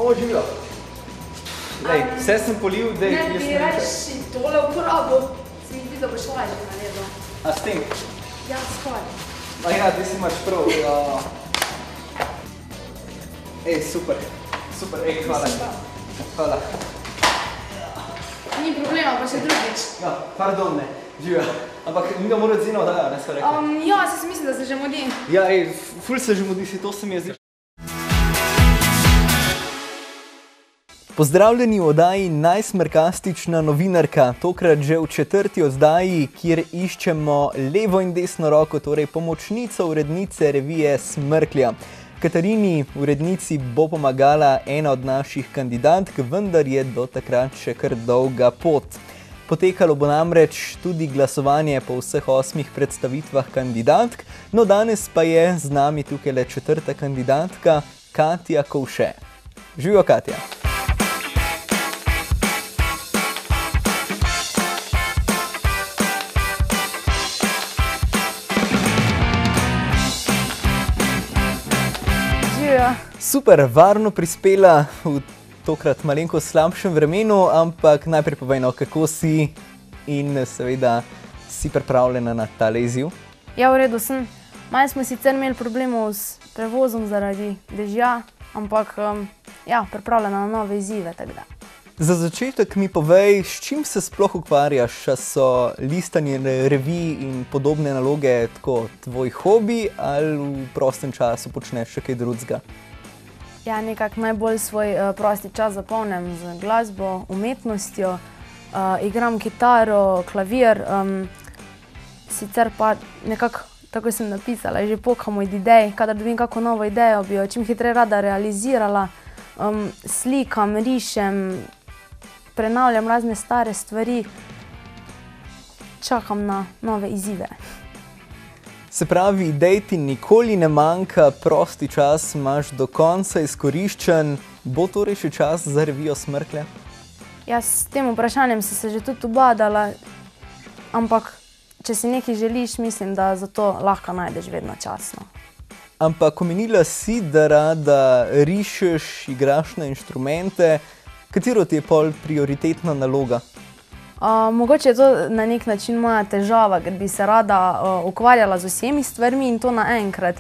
O, živijo. Lej, vse sem polil, da ne bi reči tole uporabo. Se mi zdi, da boš lažje naredil. A s tem? Ja, skoj. A ja, ti si imaš prav. Ej, super. Super, ej, hvala. Hvala. Ni problema, pa še drugič. Ja, pardon, ne. Živijo. Ampak mi ga morati zino oddajo, ne so rekli. Ja, se mislim, da se že mudi. Ja, ej, ful se že mudi, si to se mi je zdi. Pozdravljeni v oddaji Najsmerkastična novinarka, tokrat že v 4. oddaji, kjer iščemo levo in desno roko, torej pomočnico urednice revije Smrklja. Katarini, urednici, bo pomagala ena od naših kandidatk, vendar je do takrat še kar dolga pot. Potekalo bo namreč tudi glasovanje po vseh 8 predstavitvah kandidatk, no danes pa je z nami tukaj le 4. kandidatka, Katja Kovše. Živijo, Katja! Super, varno prispela v tokrat malenko slabšem vremenu, ampak najprej povej, no, kako si in seveda si pripravljena na tale izziv? Ja, v redu sem. Malo smo sicer imeli problemov s prevozom zaradi dežja, ampak ja, pripravljena na nove izzive, tako da. Za začetek mi povej, s čim se sploh ukvarjaš? A so listanje revij in podobne naloge tako tvoj hobi ali v prostem času počneš še kaj drugega? Ja, nekako najbolj svoj prosti čas zapolnim z glasbo, umetnostjo, igram kitaro, klavir, sicer pa nekako, tako sem napisala, že pokam od idej, kadar dobim kako novo idejo, bi jo čim hitreje rada realizirala, slikam, rišem, prenavljam razne stare stvari, čakam na nove izzive. Se pravi, idej ti nikoli ne manjka, prosti čas imaš do konca izkoriščen. Bo torej še čas za revijo Smrklja? Ja, s tem vprašanjem sem se že tudi ubadala, ampak če si nekaj želiš, mislim, da za to lahko najdeš vedno čas. Ampak omenila si, da rada rišeš, igraš na inštrumente. Katero ti je pol prioritetna naloga? Mogoče je to na nek način moja težava, ker bi se rada ukvarjala z vsemi stvarmi in to naenkrat.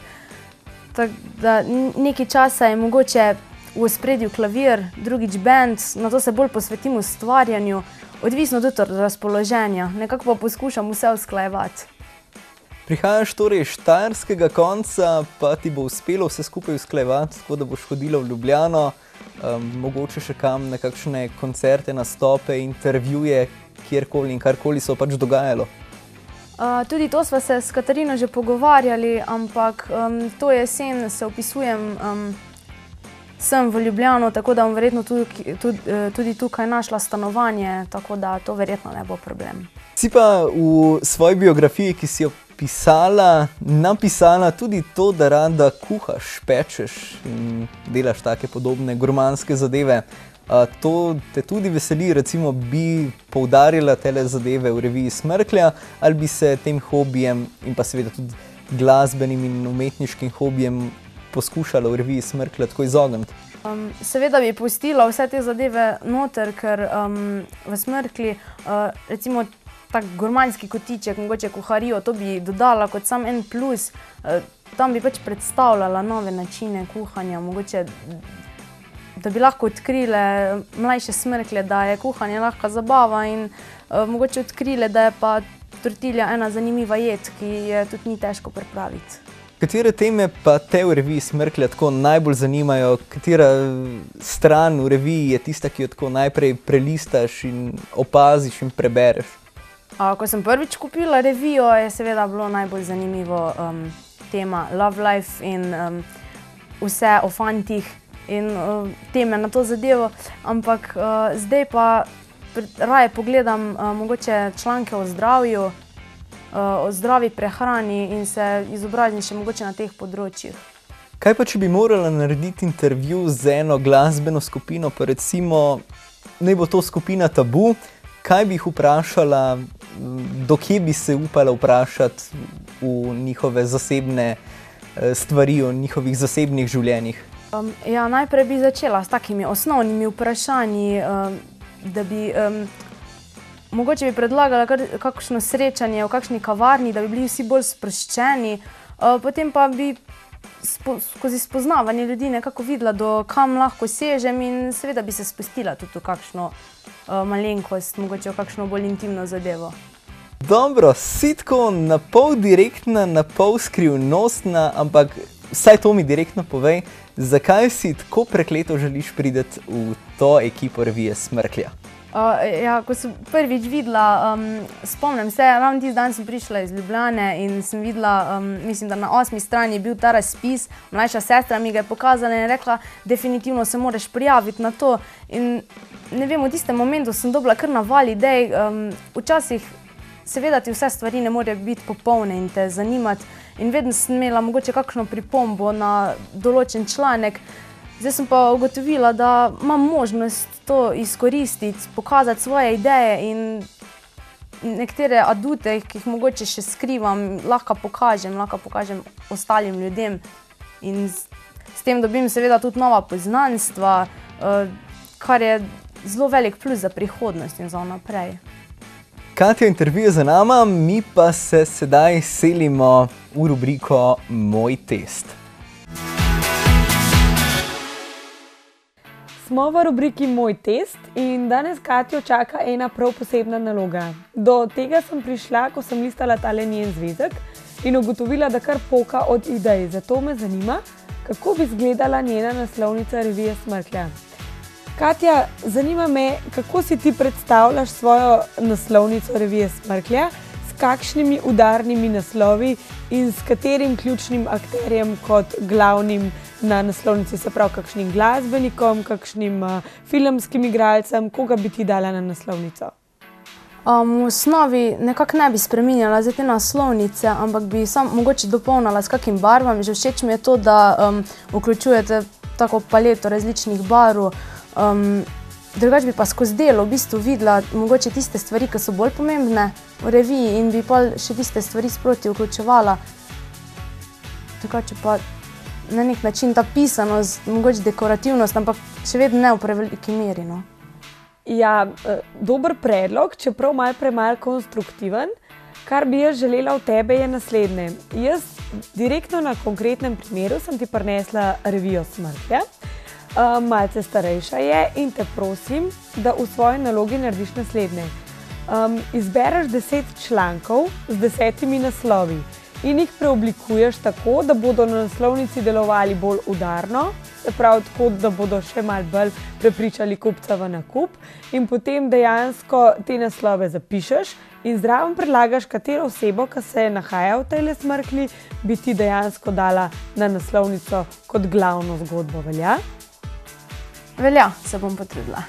Tako da nekaj časa je mogoče v ospredju klavir, drugič band, na to se bolj posvetim ustvarjanju, odvisno tudi od razpoloženja. Nekako pa poskušam vse usklajevati. Prihajaš torej iz štajerskega konca, pa ti bo uspelo vse skupaj usklajevati, tako da boš hodila v Ljubljano, mogoče še kam na kakšne koncerte, nastope, intervjuje, kjerkoli in karkoli se bo pač dogajalo. Tudi to sva se s Katarino že pogovarjali, ampak to jesen se vpisujem sem v Ljubljano, tako da bom verjetno tudi tukaj našla stanovanje, tako da to verjetno ne bo problem. Si pa v svoji biografiji, ki si jo pisala, napisala tudi to, da rada kuhaš, pečeš in delaš take podobne gurmanske zadeve. To te tudi veseli, recimo bi poudarila tele zadeve v reviji Smrklja, ali bi se tem hobijem in pa seveda tudi glasbenim in umetniškim hobijem poskušala v reviji Smrklja tako izogniti? Seveda bi pustila vse te zadeve noter, ker v Smrklji, recimo tak gurmanski kotiček, mogoče kuharijo, to bi dodala kot sam en plus. Tam bi pač predstavljala nove načine kuhanja, mogoče da bi lahko odkrile mlajše Smrklje, da je kuhanje lahka zabava in mogoče odkrile, da je pa tortilja ena zanimiva jed, ki je tudi ni težko pripraviti. Katere teme pa te v reviji Smrklja tako najbolj zanimajo? Katera stran v reviji je tista, ki jo tako najprej prelistaš in opaziš in prebereš? Ko sem prvič kupila revijo, je seveda bilo najbolj zanimivo tema Love Life in vse o fantih in teme na to zadevo, ampak zdaj pa raje pogledam mogoče članke o zdravju, o zdravi prehrani in se izobrazim še mogoče na teh področjih. Kaj pa, če bi morala narediti intervju z eno glasbeno skupino, pa recimo, naj bo to skupina Tabu, kaj bi jih vprašala, do kje bi se upala vprašati v njihove zasebne stvari, o njihovih zasebnih življenjih? Ja, najprej bi začela s takimi osnovnimi vprašanji, da bi mogoče bi predlagala kakšno srečanje v kakšni kavarni, da bi bili vsi bolj sproščeni, potem pa bi skozi spoznavanje ljudi nekako videla, do kam lahko sežem in seveda bi se spustila tudi v kakšno malenkost, mogoče v kakšno bolj intimno zadevo. Dobro, si tako na pol direktna, na pol skrivnostna, ampak vsaj to mi direktno povej, zakaj si tako prekleto želiš priti v to ekipo revije Smrklja? Ja, ko sem prvič videla, spomnim se, ravno tisti dan sem prišla iz Ljubljane in sem videla, mislim, da na 8. strani je bil ta razpis, mlajša sestra mi ga je pokazala in je rekla, definitivno se moraš prijaviti na to. In ne vem, v tistem momentu sem dobila kar naval idej, včasih seveda ti vse stvari ne morejo biti popolne in te zanimati in vedno sem imela mogoče kakšno pripombo na določen članek. Zdaj sem pa ugotovila, da imam možnost to izkoristiti, pokazati svoje ideje in nekatere adute, ki jih mogoče še skrivam, lahko pokažem ostalim ljudem. In s tem dobim seveda tudi nova poznanstva, kar je zelo velik plus za prihodnost in za naprej. Katja, intervju je za nama, mi pa se sedaj selimo v rubriko Moj test. Smo v rubriki Moj test in danes Katjo čaka ena prav posebna naloga. Do tega sem prišla, ko sem listala tale njen zvezek in ugotovila, da kar poka od idej. Zato me zanima, kako bi izgledala njena naslovnica revije Smrklja. Katja, zanima me, kako si ti predstavljaš svojo naslovnico revije Smrklja, s kakšnimi udarnimi naslovi in s katerim ključnim akterjem kot glavnim na naslovnici, se pravi kakšnim glasbenikom, kakšnim filmskim igralcem, koga bi ti dala na naslovnico? V osnovi nekako ne bi spreminjala te naslovnice, ampak bi samo mogoče dopolnila s kakim barvam. Že všeč mi je to, da vključujete tako paleto različnih barv. Drugače bi pa skozi delo v bistvu videla mogoče tiste stvari, ki so bolj pomembne v reviji in bi pa še tiste stvari sproti vključevala. Drugače pa na nek način ta pisanost, mogoče dekorativnost, ampak še vedno ne v preveliki meri. Ja, dober predlog, čeprav malo konstruktiven. Kar bi jaz želela od tebe je naslednje. Jaz direktno na konkretnem primeru sem ti prinesla revijo Smrklja. Malce starejša je in te prosim, da v svoji nalogi narediš naslednje. Izbereš 10 člankov z 10 naslovi in jih preoblikuješ tako, da bodo na naslovnici delovali bolj udarno, se pravi tako, da bodo še malo bolj prepričali kupca v nakup in potem dejansko te naslove zapišeš in zraven predlagaš, katero osebo, ki se nahaja v tejle Smrklji, bi ti dejansko dala na naslovnico kot glavno zgodbo. Velja? Velja, se bom potrudila.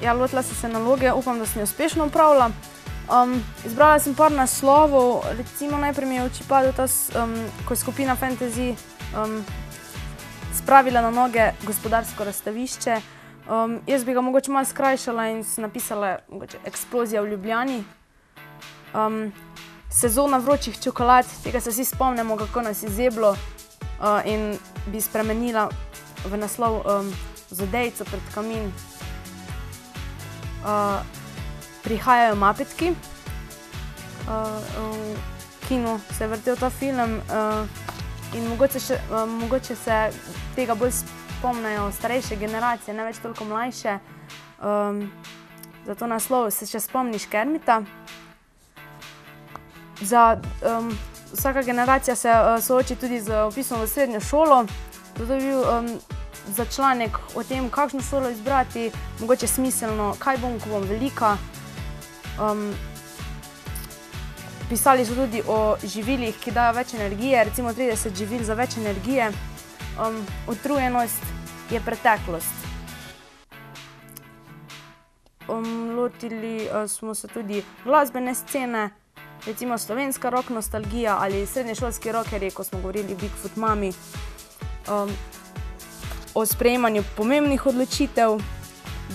Ja, lotila sem se naloge, upam, da sem jo uspešno opravila. Izbrala sem par naslovov, recimo najprej mi je v oči padel ta, ko je skupina Fantasy spravila na noge gospodarsko razstavišče. Jaz bi ga mogoče malo skrajšala in napisala mogoče Eksplozija v Ljubljani. Sezona vročih čokolad, tega se vsi spomnimo, kako nas je zeblo, in bi spremenila v naslov Zadejco pred kamin. Prihajajo Mapetki. V kinu se je vrtel ta film in mogoče se tega bolj spomnijo starejše generacije, ne več toliko mlajše. Za to naslov se še spomniš Kermita. Vsaka generacija se sooči tudi z vpisom v srednjo šolo. Zato je bil za članek o tem, kakšno šolo izbrati, mogoče smiselno, kaj bom, ko bom velika. Pisali so tudi o živilih, ki dajo več energije, recimo 30 živil za več energije. utrujenost je preteklost. Lotili smo se tudi glasbene scene, recimo slovenska rock nostalgija ali srednješolski rockerji, ko smo govorili Bigfoot Mami, o sprejemanju pomembnih odločitev,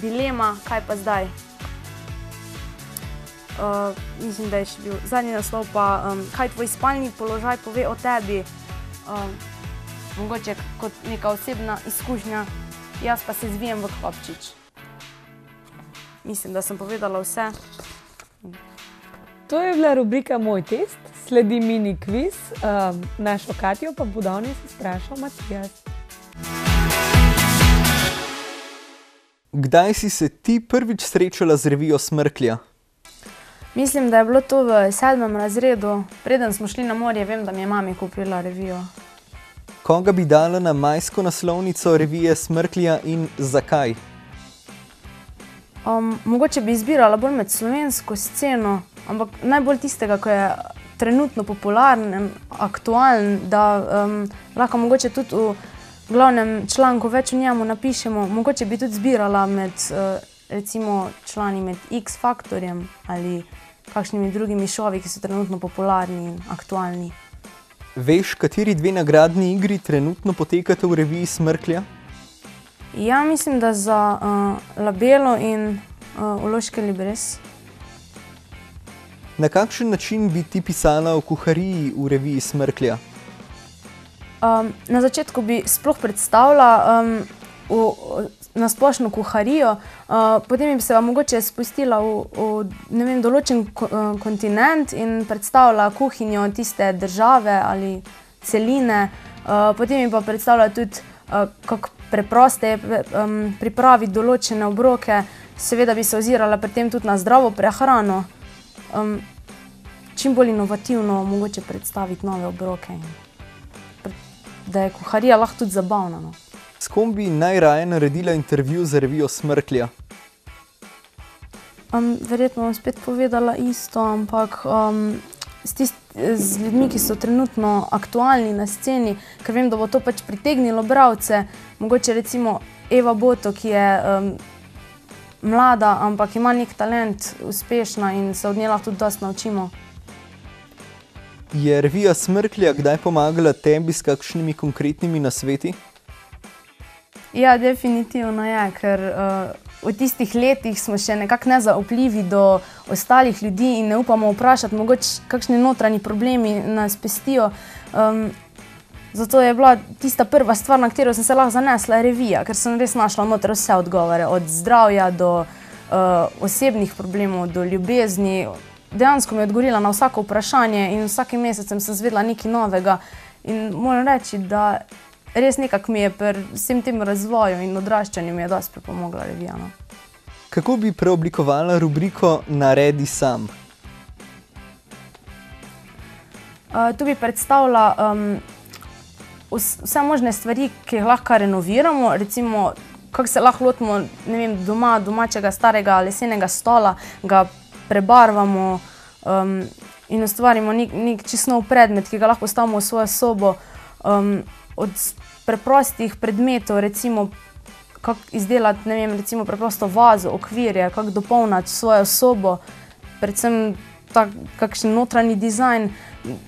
dilema, kaj pa zdaj. Mislim, da je še bil zadnji naslov pa, kaj tvoj spalni položaj pove o tebi, mogoče kot neka osebna izkušnja, jaz pa se zvijem v klobčič. Mislim, da sem povedala vse. To je bila rubrika Moj test, sledi mini kviz. Našo Katjo pa bo danes izprašal Matijas. Kdaj si se ti prvič srečala z revijo Smrklja? Mislim, da je bilo to v 7. razredu. Preden smo šli na morje, vem, da mi je mami kupila revijo. Koga bi dala na majsko naslovnico revije Smrklja in zakaj? Mogoče bi izbirala bolj med slovensko sceno, ampak najbolj tistega, ko je trenutno popularen, aktualen, da lahko mogoče tudi v glavnem članku več o njemu napišemo. Mogoče bi tudi zbirala med recimo člani med X Faktorjem ali kakšnimi drugimi šovi, ki so trenutno popularni in aktualni. Veš, kateri 2 nagradni igri trenutno potekate v reviji Smrklja? Ja, mislim, da za Labelo in Uloške Libres. Na kakšen način bi ti pisala o kuhariji v reviji Smrklja? Na začetku bi sploh predstavila na splošno kuharijo, potem bi se mogoče spustila v določen kontinent in predstavila kuhinjo tiste države ali celine, potem bi pa predstavila tudi, kako preproste je pripraviti določene obroke, seveda bi se ozirala pri tem tudi na zdravo prehrano, čim bolj inovativno mogoče predstaviti nove obroke, da je kuharija lahko tudi zabavna. S kom bi najraje naredila intervju za revijo Smrklja? Verjetno bom spet povedala isto, ampak z ljudmi, ki so trenutno aktualni na sceni, ker vem, da bo to pač pritegnilo bralce. Mogoče recimo Eva Boto, ki je mlada, ampak ima nek talent, uspešna in se od nje lahko tudi dosti naučimo. Je revija Smrklja kdaj pomagala tebi s kakšnimi konkretnimi nasveti? Ja, definitivno je, ker v tistih letih smo še nekako nezaupljivi do ostalih ljudi in ne upamo vprašati, mogoče kakšni notranji problemi nas pestijo. Zato je bila tista prva stvar, na katero sem se lahko zanesla, revija, ker sem res našla noter vse odgovore, od zdravja do osebnih problemov, do ljubezni. Dejansko mi je odgovorila na vsako vprašanje in vsakim mesecem sem zvedela nekaj novega. In moram reči, da res nekako mi je pri vsem tem razvoju in odraščanju mi je dosti pripomogla revija. Kako bi preoblikovala rubriko Naredi sam? Tu bi predstavila vse možne stvari, ki jih lahko renoviramo, recimo kako se lahko lotimo domačega starega lesenega stola, ga prebarvamo in ustvarimo nek čisto nov predmet, ki ga lahko postavimo v svojo sobo. Od preprostih predmetov, recimo kako izdelati, recimo preprosto vazo, okvirje, kako dopolniti svojo sobo, predvsem kakšen notranji dizajn.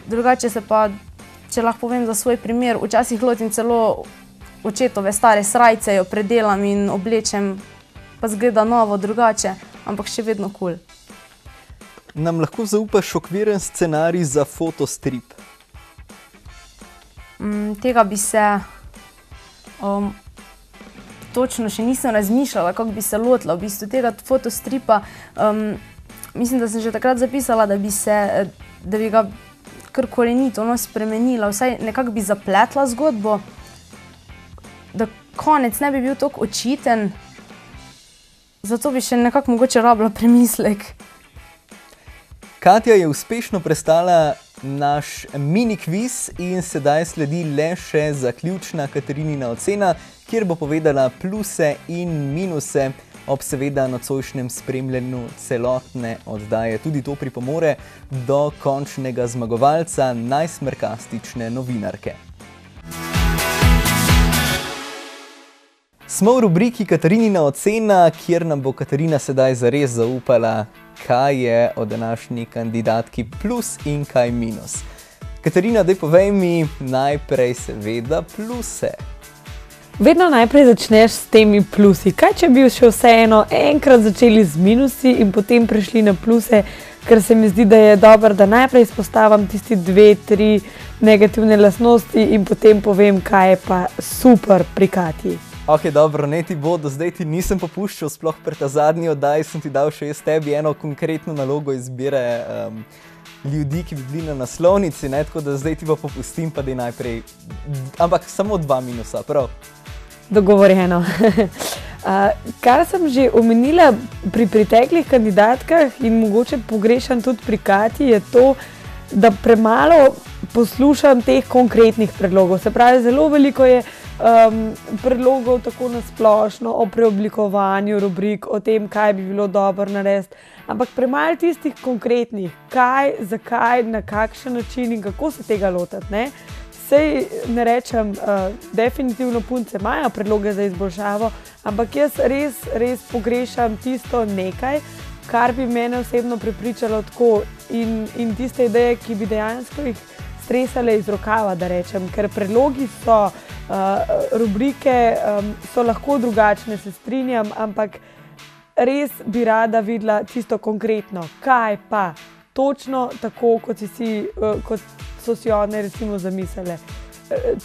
Drugače se pa, če lahko povem za svoj primer, včasih lotim celo očetove stare srajce, jo predelam in oblečem, pa zgleda novo, drugače, ampak še vedno kul. Nam lahko zaupaš okviren scenarij za fotostrip? Tega bi se točno še nisem razmišljala, kako bi se lotila v bistvu tega fotostripa. Mislim, da sem že takrat zapisala, da bi ga kar korenito spremenila, vsaj nekako bi zapletla zgodbo, da konec ne bi bil toliko očiten, zato bi še nekako mogoče rabila premislek. Katja je uspešno prestala naš mini kviz in sedaj sledi le še zaključna Katarinina ocena, kjer bo povedala pluse in minuse ob seveda nocojšnjem spremljanju celotne oddaje. Tudi to pripomore do končnega zmagovalca, najsmerkastične novinarke. Smo v rubriki Katarinina ocena, kjer nam bo Katarina sedaj zares zaupala, kaj je o današnji kandidatki plus in kaj minus. Katarina, daj povej mi najprej seveda pluse. Vedno najprej začneš s temi plusi. Kaj če bi še vseeno enkrat začeli z minusi in potem prišli na pluse, ker se mi zdi, da je dobro, da najprej izpostavim tisti 2-3 negativne lastnosti in potem povem, kaj je pa super pri Katji. Ok, dobro, ne ti bo, do zdaj ti nisem popuščal, sploh pri ta zadnji oddaji sem ti dal še jaz tebi eno konkretno nalogo izbire ljudi, ki bi bili na naslovnici, ne? Tako da zdaj ti bo popustim, pa da je najprej, ampak samo 2 minusa, prav? Dogovorjeno. Kar sem že omenila pri preteklih kandidatkah in mogoče pogrešam tudi pri Katji, je to, da premalo poslušam teh konkretnih predlogov. Se pravi, zelo veliko je predlogov tako na splošno o preoblikovanju rubrik, o tem, kaj bi bilo dobro narediti, ampak premalo tistih konkretnih, kaj, zakaj, na kakšen način in kako se tega lotiti, ne? Sej ne rečem, definitivno punce imajo predloge za izboljšavo, ampak jaz res pogrešam tisto nekaj, kar bi mene osebno prepričalo tako in tiste ideje, ki bi dejansko jih stresale iz rokava, da rečem, ker predlogi so, rubrike so lahko drugačne, se strinjam, ampak res bi rada videla tisto konkretno, kaj pa točno tako, kot so si one recimo zamislile.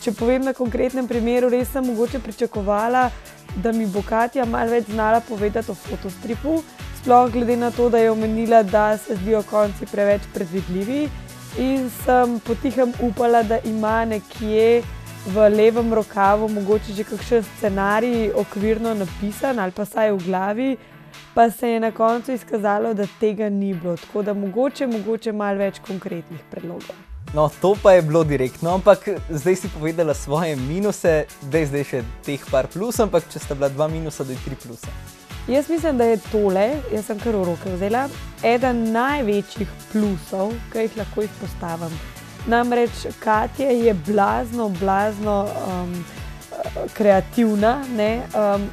Če povem na konkretnem primeru, res sem mogoče pričakovala, da mi bo Katja malo več znala povedati o fotostripu, sploh glede na to, da je omenila, da se zdijo konci preveč predvidljivi in sem potihem upala, da ima nekje v levem rokavu mogoče že kakšen scenarij okvirno napisan ali pa saj v glavi, pa se je na koncu izkazalo, da tega ni bilo, tako da mogoče malo več konkretnih predlogov. No, to pa je bilo direktno, ampak zdaj si povedala svoje minuse, zdaj še teh par plus, ampak če sta bila 2 minusa, da je 3 plusa. Jaz mislim, da je tole, jaz sem kar v roke vzela, eden največjih plusov, ki jih lahko izpostavim. Namreč Katja je blazno kreativna, ne?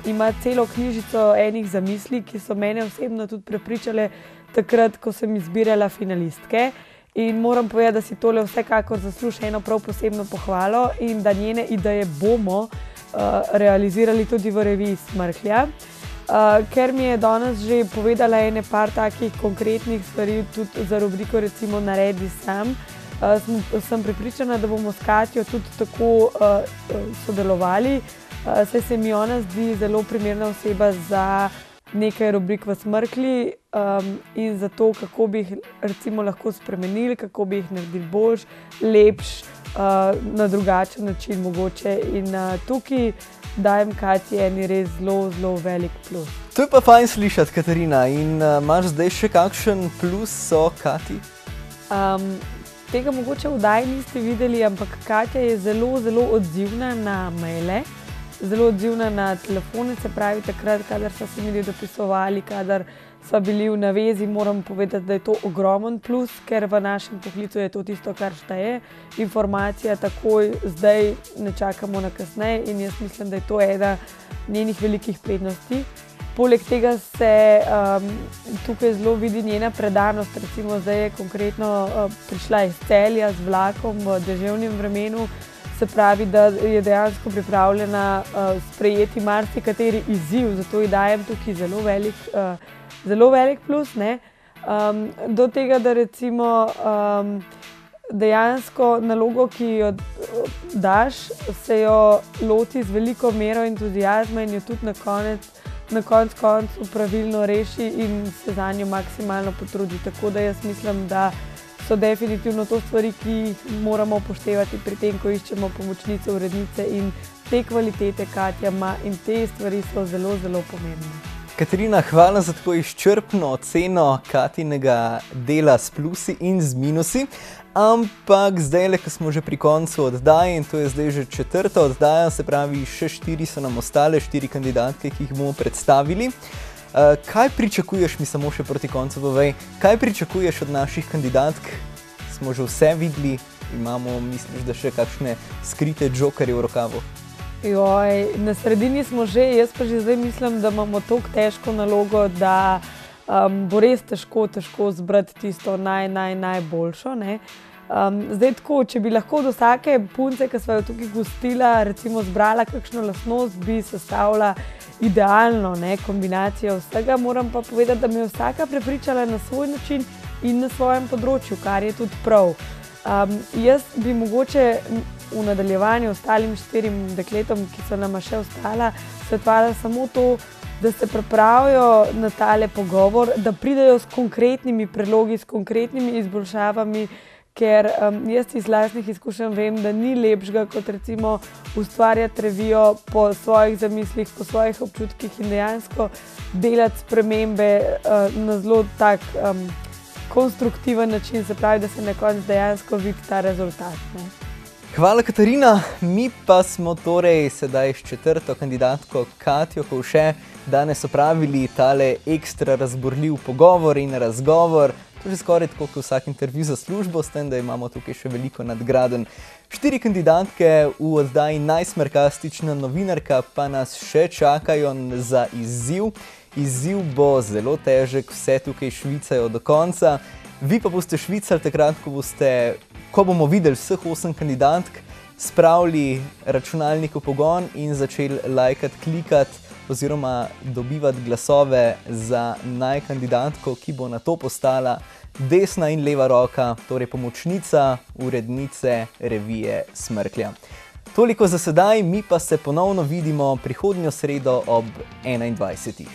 Ima celo knjižico enih zamisli, ki so mene osebno tudi prepričale takrat, ko sem izbirala finalistke. In moram povedati, da si tole vsekakor zasluži eno prav posebno pohvalo in da njene ideje bomo realizirali tudi v reviji Smrklja. Ker mi je danes že povedala ene par takih konkretnih stvari tudi za rubriko recimo Naredi sam, sem prepričana, da bomo s Katjo tudi tako sodelovali, saj se mi ona zdi zelo primerna oseba za nekaj rubrik v Smrklji in za to, kako bi jih recimo lahko spremenili, kako bi jih naredili boljš, lepš, na drugačen način mogoče. In tukaj dajem Katji eni res zelo velik plus. To je pa fajn slišati, Katarina. In imaš zdaj še kakšen plus o Katji? Tega mogoče v oddaji niste videli, ampak Katja je zelo odzivna na maile. Zelo odzivna na telefone, se pravi takrat, kadar so se mi dopisovali, kadar so bili v navezi, moram povedati, da je to ogromen plus, ker v našem poklicu je to tisto, kar šteje. Informacija takoj, zdaj ne čakamo na kasneje in jaz mislim, da je to ena njenih velikih prednosti. Poleg tega se tukaj zelo vidi njena predanost, recimo zdaj je konkretno prišla iz Celja z vlakom v deževnem vremenu, se pravi, da je dejansko pripravljena sprejeti marsikateri izziv, zato ji dajem tukaj zelo velik plus, ne. Do tega, da recimo dejansko nalogo, ki jo daš, se jo loti z veliko mero entuziazma in jo tudi na koncu pravilno reši in se zanjo maksimalno potrudi. Tako da jaz mislim, da so definitivno to stvari, ki jih moramo upoštevati pri tem, ko iščemo pomočnice, urednice in te kvalitete Katja ima in te stvari so zelo pomembne. Katarina, hvala za tako izčrpno oceno Katjinega dela s plusi in z minusi, ampak zdajle, ko smo že pri koncu oddaje in to je zdaj že 4. oddaja, se pravi še 4 so nam ostale, 4 kandidatke, ki jih bomo predstavili. Kaj pričakuješ, mi samo še proti koncu povej, kaj pričakuješ od naših kandidatk? Smo že vse videli, imamo, misliš, da še kakšne skrite džokerje v rokavu? Joj, na sredini smo že, jaz pa že zdaj mislim, da imamo toliko težko nalogo, da bo res težko zbrati tisto najboljšo, ne. Zdaj tako, če bi lahko od vsake punce, ki sva jo tukaj gostila, recimo zbrala kakšno lastnost, bi sestavila idealno, ne, kombinacijo vsega, moram pa povedati, da me je vsaka prepričala na svoj način in na svojem področju, kar je tudi prav. Jaz bi mogoče v nadaljevanju ostalim 4 dekletom, ki so nama še ostala, svetovala samo to, da se pripravijo na tale pogovor, da pridejo s konkretnimi predlogi, s konkretnimi izboljšavami, ker jaz iz lastnih izkušenj vem, da ni lepšega, kot recimo ustvarjati revijo po svojih zamislih, po svojih občutkih in dejansko delati spremembe na zelo tak konstruktiven način, se pravi, da se na koncu dejansko vidi ta rezultat, ne. Hvala, Katarina. Mi pa smo torej sedaj s 4. kandidatko Katjo Kovše danes opravili tale ekstra razburljiv pogovor in razgovor. To je že skoraj tako kot vsak intervju za službo, s tem, da imamo tukaj še veliko nadgradenj. 4 kandidatke v oddaji Najsmerkastična novinarka pa nas še čakajo za izziv. Izziv bo zelo težek, vse tukaj švicajo do konca. Vi pa boste švicali takrat, ko bomo videli vseh 8 kandidatk, spravili računalnik v pogon in začeli lajkati, klikati oziroma dobivati glasove za najkandidatko, ki bo nato postala desna in leva roka, torej pomočnica urednice revije Smrklja. Toliko za sedaj, mi pa se ponovno vidimo prihodnjo sredo ob 21.